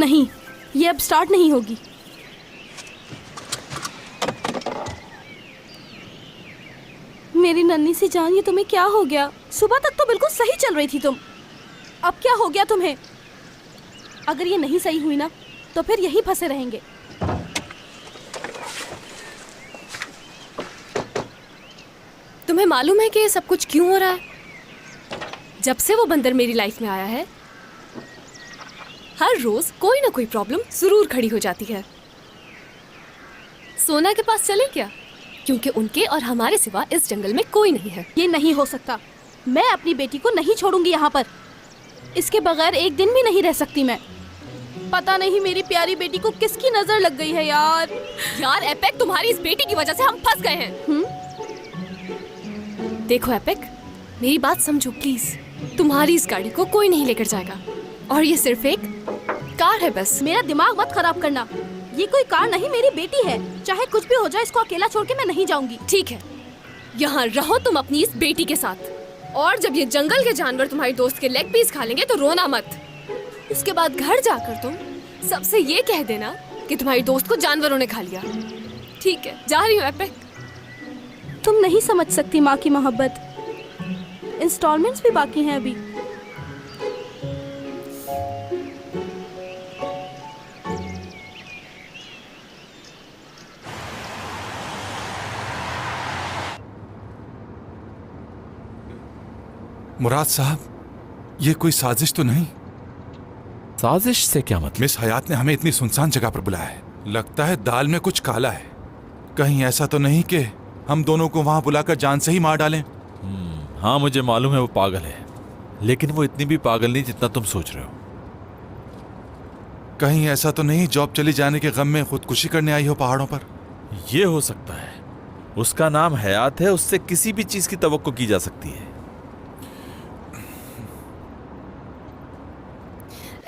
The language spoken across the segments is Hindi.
नहीं, ये अब स्टार्ट नहीं होगी। मेरी नन्ही सी जान, ये तुम्हें क्या हो गया? सुबह तक तो बिल्कुल सही चल रही थी तुम, अब क्या हो गया तुम्हें? अगर ये नहीं सही हुई ना तो फिर यहीं फंसे रहेंगे। तुम्हें मालूम है कि ये सब कुछ क्यों हो रहा है? जब से वो बंदर मेरी लाइफ में आया है, हर रोज कोई ना कोई प्रॉब्लम जरूर खड़ी हो जाती है। सोना के पास चलें क्या? क्योंकि उनके और हमारे सिवा इस जंगल में कोई नहीं है। ये नहीं हो सकता। मैं अपनी बेटी को नहीं छोड़ूंगी यहाँ पर। इसके बगैर एक दिन भी नहीं रह सकती मैं। पता नहीं मेरी प्यारी बेटी को किसकी नजर लग गई है यार। यार एपेक, तुम्हारी इस बेटी की वजह से हम फंस गए हैं। देखो एपेक, मेरी बात समझो प्लीज। तुम्हारी इस गाड़ी को कोई नहीं लेकर जाएगा और ये सिर्फ एक कार है बस। मेरा दिमाग मत खराब करना। ये कोई कार नहीं, मेरी बेटी है। चाहे कुछ भी हो जाए, इसको अकेला छोड़ के मैं नहीं जाऊंगी। ठीक है, यहाँ रहो तुम अपनी इस बेटी के साथ। और जब ये जंगल के जानवर तुम्हारी दोस्त के लेग पीस खा लेंगे तो रोना मत। उसके बाद घर जाकर तुम सबसे ये कह देना कि तुम्हारी दोस्त को जानवरों ने खा लिया। ठीक है, जा रही हूँ एपेक। तुम नहीं समझ सकती माँ की मोहब्बत। इंस्टॉलमेंट्स भी बाकी हैं अभी। मुराद साहब, ये कोई साजिश तो नहीं? साजिश से क्या मतलब? मिस हयात ने हमें इतनी सुनसान जगह पर बुलाया है। लगता है दाल में कुछ काला है। कहीं ऐसा तो नहीं कि हम दोनों को वहां बुलाकर जान से ही मार डालें? हाँ, मुझे मालूम है वो पागल है, लेकिन वो इतनी भी पागल नहीं जितना तुम सोच रहे हो। कहीं ऐसा तो नहीं जॉब चली जाने के गम में खुदकुशी करने आई हो पहाड़ों पर? ये हो सकता है। उसका नाम हयात है, उससे किसी भी चीज की तवक्को की जा सकती है।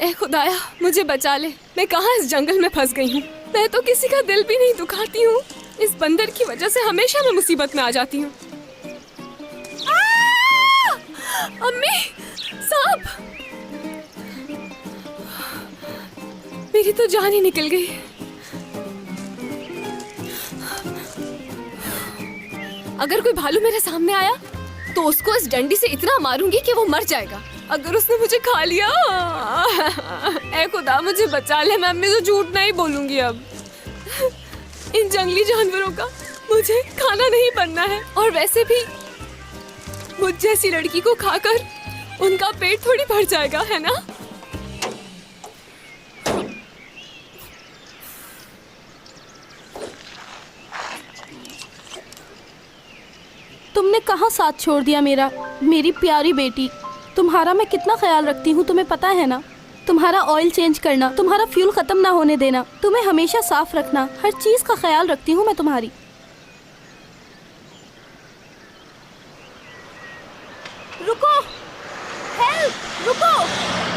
ए खुदाया, मुझे बचा ले। मैं कहाँ इस जंगल में फंस गई हूँ। मैं तो किसी का दिल भी नहीं दुखाती हूँ। इस बंदर की वजह से हमेशा मैं मुसीबत में आ जाती हूँ। अम्मी, सांप! मेरी तो जान ही निकल गई। अगर कोई भालू मेरे सामने आया तो उसको इस डंडी से इतना मारूंगी कि वो मर जाएगा। अगर उसने मुझे खा लिया, ऐ खुदा मुझे बचा ले। मैं अम्मी से झूठ नहीं बोलूंगी अब। इन जंगली जानवरों का मुझे खाना नहीं बनना है। और वैसे भी मुझ जैसी लड़की को खाकर उनका पेट थोड़ी भर जाएगा, है ना? तुमने कहाँ साथ छोड़ दिया मेरा? मेरी प्यारी बेटी, तुम्हारा मैं कितना ख्याल रखती हूँ, तुम्हें पता है ना। तुम्हारा ऑयल चेंज करना, तुम्हारा फ्यूल खत्म ना होने देना, तुम्हें हमेशा साफ रखना, हर चीज का ख्याल रखती हूँ मैं तुम्हारी। रुको, हेल्प, रुको।